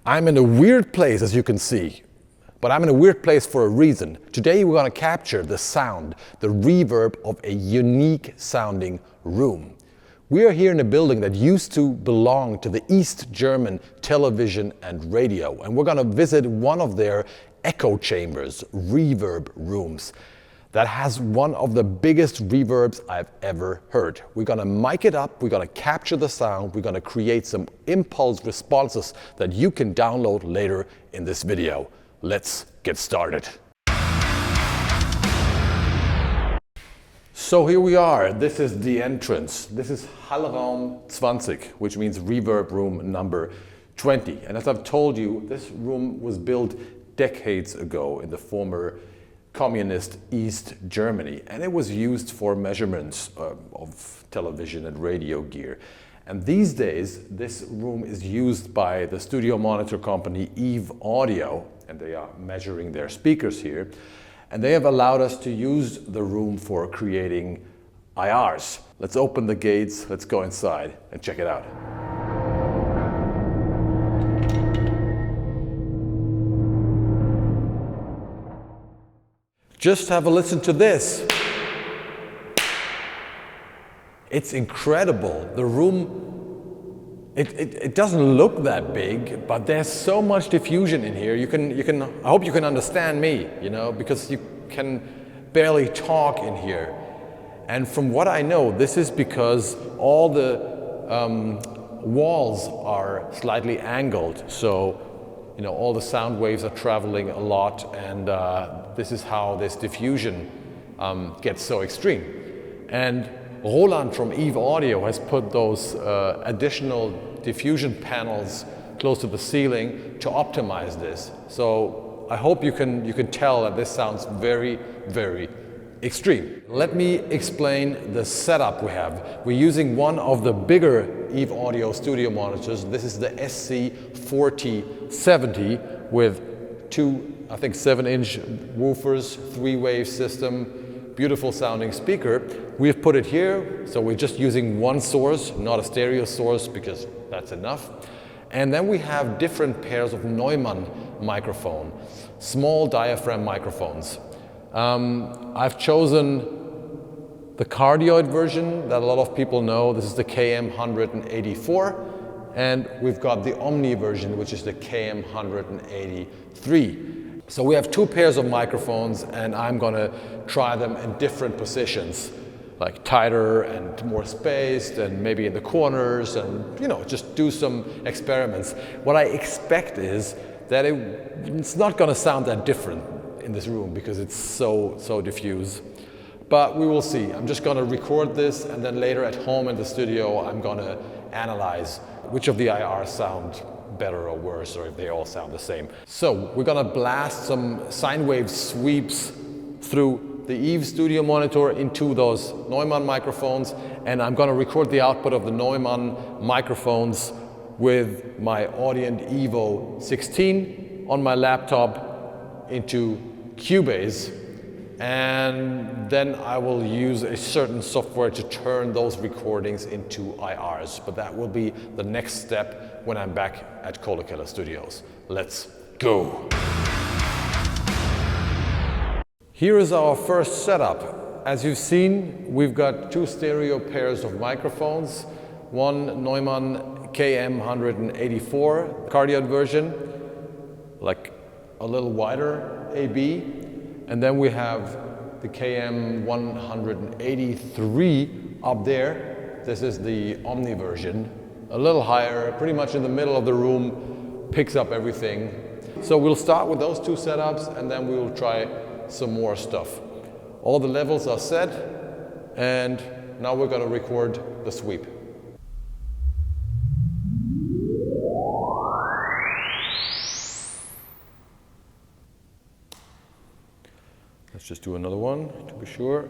I'm in a weird place, as you can see, but I'm in a weird place for a reason. Today we're going to capture the sound, the reverb of a unique sounding room. We are here in a building that used to belong to the East German Television and Radio, and we're going to visit one of their echo chambers, reverb rooms, that has one of the biggest reverbs I've ever heard. We're gonna mic it up, we're gonna capture the sound, we're gonna create some impulse responses that you can download later in this video. Let's get started. So here we are, this is the entrance. This is Hallraum 20, which means reverb room number 20. And as I've told you, this room was built decades ago in the former communist East Germany, and it was used for measurements of television and radio gear. And these days this room is used by the studio monitor company Eve Audio, and they are measuring their speakers here, and they have allowed us to use the room for creating IRs. Let's open the gates, let's go inside and check it out. Just have a listen to this. It's incredible. The room, it doesn't look that big, but there's so much diffusion in here. I hope you can understand me, you know, because you can barely talk in here. And from what I know, this is because all the walls are slightly angled. So, you know, all the sound waves are traveling a lot, and this is how this diffusion gets so extreme. And Roland from Eve Audio has put those additional diffusion panels close to the ceiling to optimize this. So I hope you can tell that this sounds very, very extreme. Let me explain the setup we have. We're using one of the bigger Eve Audio studio monitors. This is the SC4070 with two, I think, 7-inch woofers, 3-wave system, beautiful sounding speaker. We've put it here, so we're just using one source, not a stereo source, because that's enough. And then we have different pairs of Neumann microphone, small diaphragm microphones. I've chosen the cardioid version that a lot of people know. This is the KM184, and we've got the Omni version, which is the KM183. So we have two pairs of microphones, and I'm gonna try them in different positions, like tighter and more spaced, and maybe in the corners, and, you know, just do some experiments. What I expect is that it's not gonna sound that different in this room because it's so diffuse, but we will see. I'm just gonna record this, and then later at home in the studio I'm gonna analyze which of the IRs sound better or worse, or if they all sound the same. So we're gonna blast some sine wave sweeps through the Eve studio monitor into those Neumann microphones, and I'm gonna record the output of the Neumann microphones with my Audient Evo 16 on my laptop into Cubase, and then I will use a certain software to turn those recordings into IRs. But that will be the next step when I'm back at Kohle Studios. Let's go. Here is our first setup. As you've seen, we've got two stereo pairs of microphones, one Neumann KM184 cardioid version, like a little wider AB, and then we have the KM183 up there. This is the Omni version, a little higher, pretty much in the middle of the room, picks up everything. So we'll start with those two setups, and then we'll try some more stuff. All the levels are set, and now we're going to record the sweep. Let's just do another one to be sure.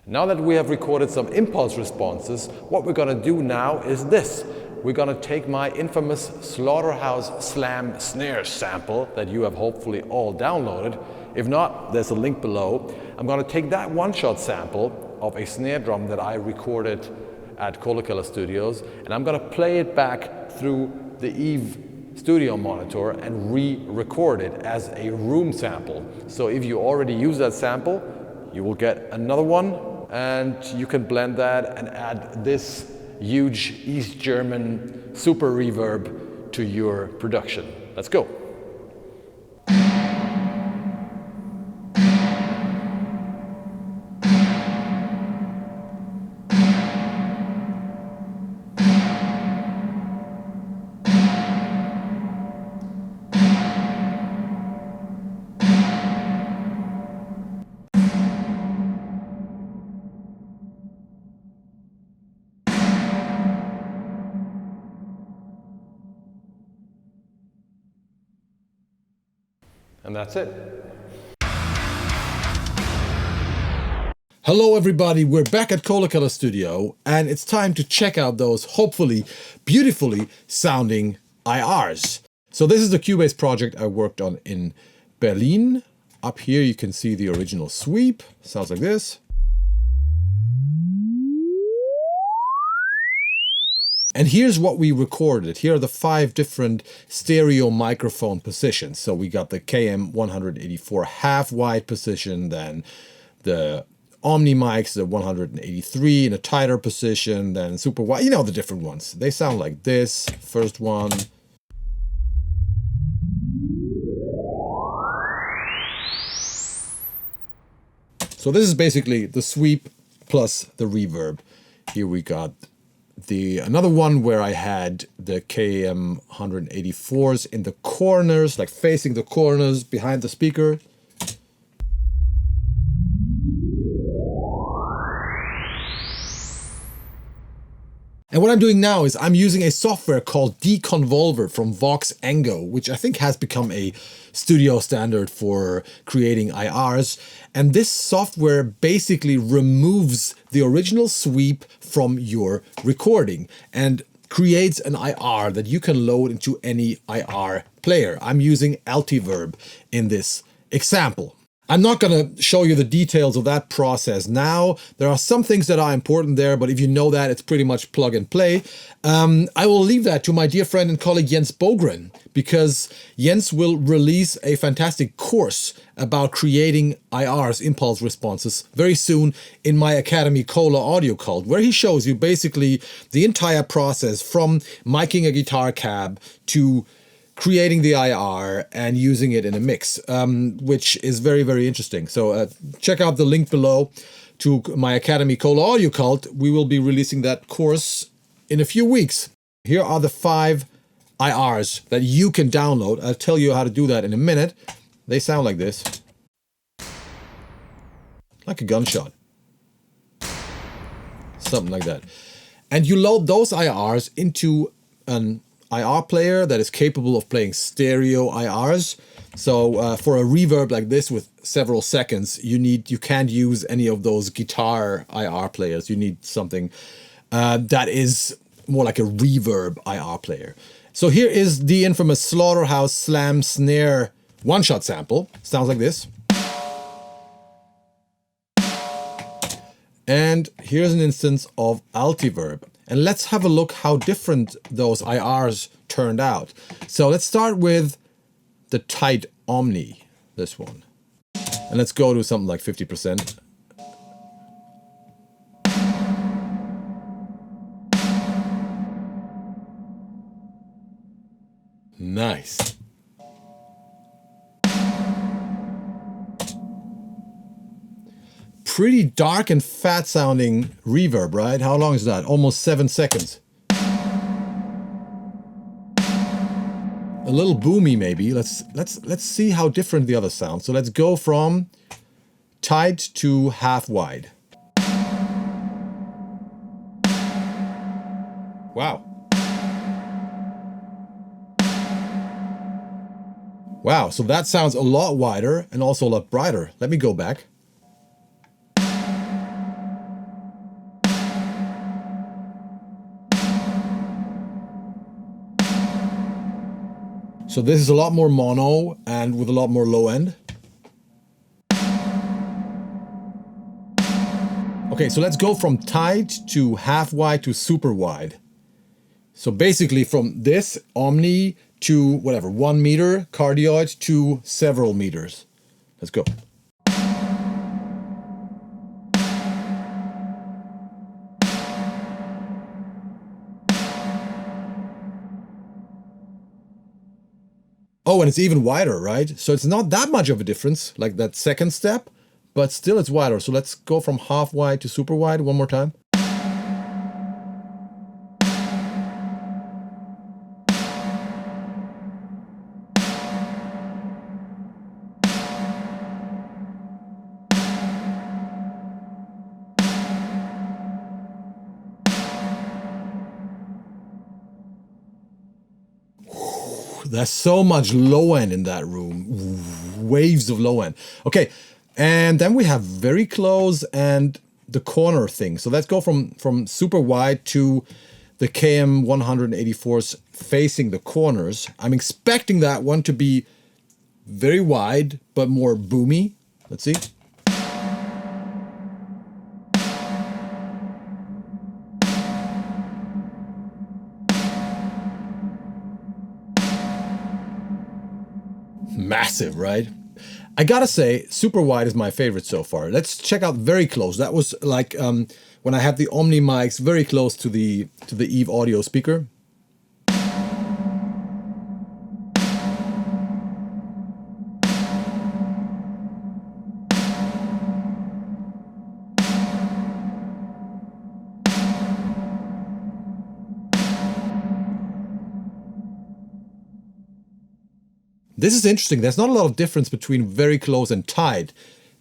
Now that we have recorded some impulse responses, what we're gonna do now is this. We're gonna take my infamous Slaughterhouse Slam snare sample that you have hopefully all downloaded. If not, there's a link below. I'm gonna take that one-shot sample of a snare drum that I recorded at Kohle Studios, and I'm gonna play it back through the Eve studio monitor and re-record it as a room sample. So if you already use that sample, you will get another one, and you can blend that and add this huge East German super reverb to your production. Let's go. And that's it. Hello everybody, we're back at Kohle Studio, and it's time to check out those hopefully beautifully sounding IRs. So this is the Cubase project I worked on in Berlin. Up here you can see the original sweep, sounds like this. And here's what we recorded. Here are the 5 different stereo microphone positions. So we got the KM184 half wide position, then the Omni mics, the 183 in a tighter position, then super wide, you know, the different ones. They sound like this, first one. So this is basically the sweep plus the reverb. Here we got another one where I had the KM 184s in the corners, like facing the corners behind the speaker. And what I'm doing now is I'm using a software called Deconvolver from Vox Engo, which I think has become a studio standard for creating IRs. And this software basically removes the original sweep from your recording and creates an IR that you can load into any IR player. I'm using Altiverb in this example. I'm not going to show you the details of that process now. There are some things that are important there, but if you know that, it's pretty much plug and play. I will leave that to my dear friend and colleague Jens Bogren, because Jens will release a fantastic course about creating IRs, impulse responses, very soon in my Academy Kohle Audio Cult, where he shows you basically the entire process from miking a guitar cab to creating the IR and using it in a mix, which is very, very interesting. So check out the link below to my Academy Kohle Audio Cult. We will be releasing that course in a few weeks. Here are the 5 IRs that you can download. I'll tell you how to do that in a minute. They sound like this. Like a gunshot. Something like that. And you load those IRs into an IR player that is capable of playing stereo IRs. So for a reverb like this with several seconds, you can't use any of those guitar IR players. You need something that is more like a reverb IR player. So here is the infamous Slaughterhouse Slam snare one-shot sample. Sounds like this. And here's an instance of Altiverb. And let's have a look how different those IRs turned out. So let's start with the tight Omni, this one. And let's go to something like 50%. Nice. Pretty dark and fat sounding reverb, right? How long is that? Almost 7 seconds. A little boomy maybe. Let's see how different the others sound. So let's go from tight to half wide. Wow. Wow, so that sounds a lot wider and also a lot brighter. Let me go back. So this is a lot more mono and with a lot more low end. Okay, so let's go from tight to half wide to super wide. So basically from this omni to whatever, 1 meter cardioid to several meters. Let's go. Oh, and it's even wider, right? So it's not that much of a difference, like that second step, but still it's wider. So let's go from half wide to super wide one more time. There's so much low end in that room. Waves of low end. Okay, and then we have very close and the corner thing. So let's go from super wide to the KM 184s facing the corners. I'm expecting that one to be very wide, but more boomy. Let's see. Massive, right? I gotta say, super wide is my favorite so far. Let's check out very close. That was like when I had the Omni mics very close to the Eve audio speaker. This is interesting. There's not a lot of difference between very close and tight.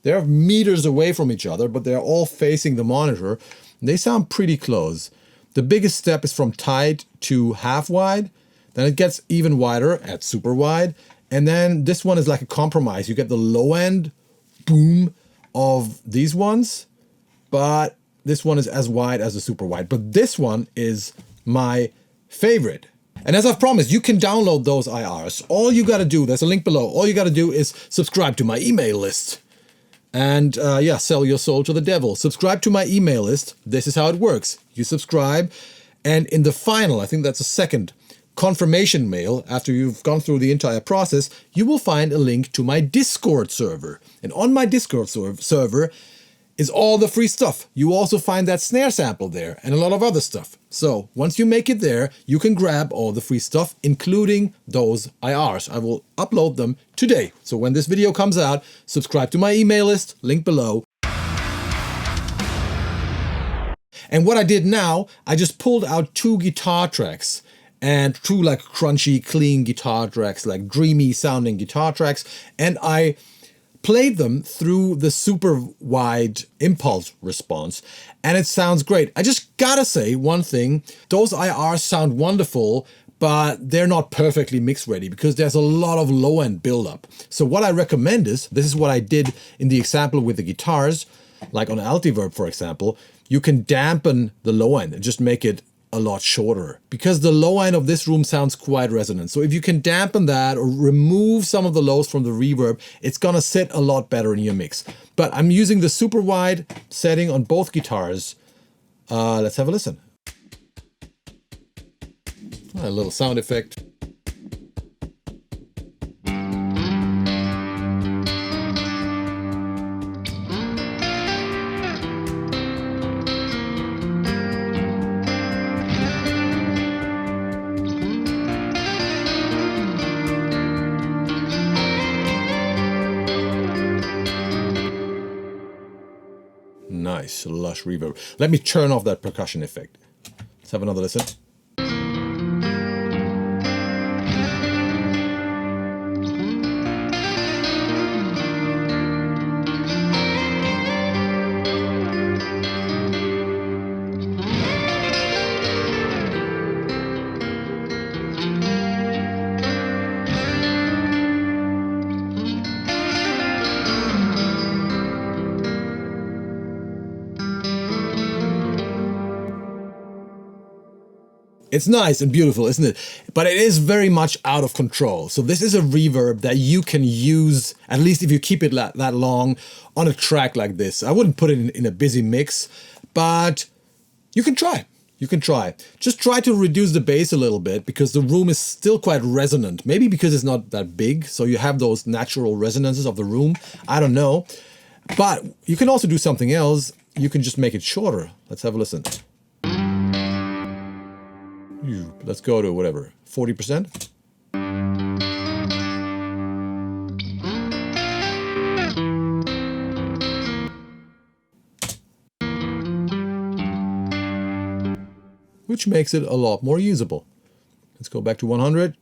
They're meters away from each other, but they're all facing the monitor. They sound pretty close. The biggest step is from tight to half wide. Then it gets even wider at super wide. And then this one is like a compromise. You get the low end boom of these ones, but this one is as wide as the super wide. But this one is my favorite. And as I've promised, you can download those IRs. All you got to do, there's a link below. All you got to do is subscribe to my email list. And yeah, sell your soul to the devil. Subscribe to my email list. This is how it works. You subscribe. And in the final, I think that's a second confirmation mail, after you've gone through the entire process, you will find a link to my Discord server. And on my Discord server is all the free stuff. You also find that snare sample there and a lot of other stuff. So once you make it there, you can grab all the free stuff, including those IRs. I will upload them today. So when this video comes out, subscribe to my email list, link below. And what I did now, I just pulled out 2 guitar tracks and 2 like crunchy, clean guitar tracks, like dreamy sounding guitar tracks. And I played them through the super wide impulse response, and it sounds great. I just gotta say one thing, those IRs sound wonderful, but they're not perfectly mix ready because there's a lot of low end buildup. So what I recommend is, this is what I did in the example with the guitars, like on Altiverb for example, you can dampen the low end and just make it a lot shorter, because the low end of this room sounds quite resonant. So if you can dampen that or remove some of the lows from the reverb, it's gonna sit a lot better in your mix. But I'm using the super wide setting on both guitars. Let's have a listen. A little sound effect. Nice, lush reverb. Let me turn off that percussion effect. Let's have another listen. It's nice and beautiful, isn't it? But it is very much out of control. So this is a reverb that you can use, at least if you keep it that long, on a track like this. I wouldn't put it in a busy mix, but you can try. You can try. Just try to reduce the bass a little bit because the room is still quite resonant. Maybe because it's not that big, so you have those natural resonances of the room. I don't know. But you can also do something else. You can just make it shorter. Let's have a listen. Let's go to whatever, 40%. Which makes it a lot more usable. Let's go back to 100.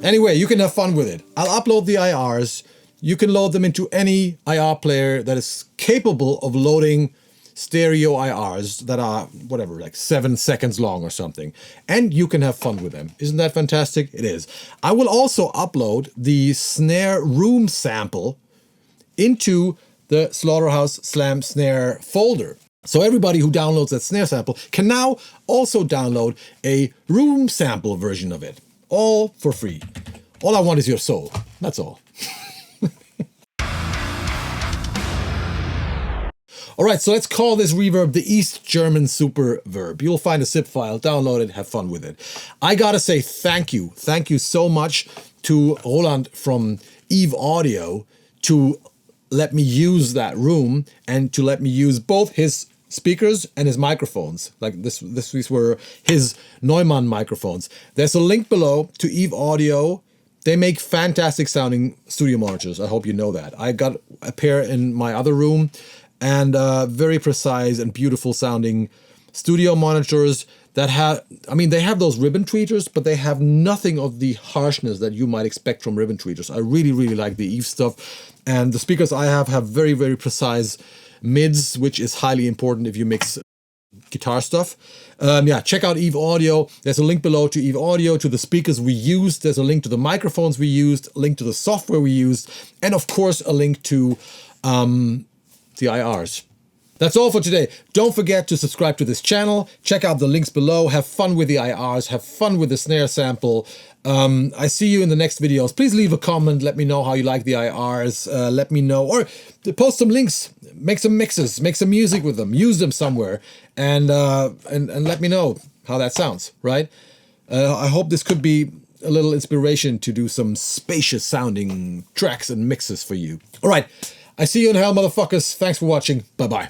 Anyway, you can have fun with it. I'll upload the IRs. You can load them into any IR player that is capable of loading stereo IRs that are, whatever, like 7 seconds long or something. And you can have fun with them. Isn't that fantastic? It is. I will also upload the snare room sample into the Slaughterhouse Slam Snare folder. So everybody who downloads that snare sample can now also download a room sample version of it. All for free. All I want is your soul. That's all. All right, so let's call this reverb the East German SUPERVERB. You'll find a zip file, download it, have fun with it. I gotta say thank you. Thank you so much to Roland from Eve Audio to let me use that room and to let me use both his speakers and his microphones. Like these were his Neumann microphones. There's a link below to Eve Audio. They make fantastic sounding studio monitors. I hope you know that. I got a pair in my other room and very precise and beautiful sounding studio monitors that have, I mean, they have those ribbon tweeters, but they have nothing of the harshness that you might expect from ribbon tweeters. I really, really like the Eve stuff. And the speakers I have very, very precise mids, which is highly important if you mix guitar stuff. Yeah, check out Eve Audio. There's a link below to Eve Audio, to the speakers we used. There's a link to the microphones we used, a link to the software we used, and of course a link to the IRs. That's all for today. Don't forget to subscribe to this channel. Check out the links below. Have fun with the IRs. Have fun with the snare sample. I see you in the next videos. Please leave a comment. Let me know how you like the IRs. Let me know, or post some links. Make some mixes. Make some music with them. Use them somewhere, and let me know how that sounds. Right? I hope this could be a little inspiration to do some spacious sounding tracks and mixes for you. All right. I see you in hell, motherfuckers. Thanks for watching. Bye-bye.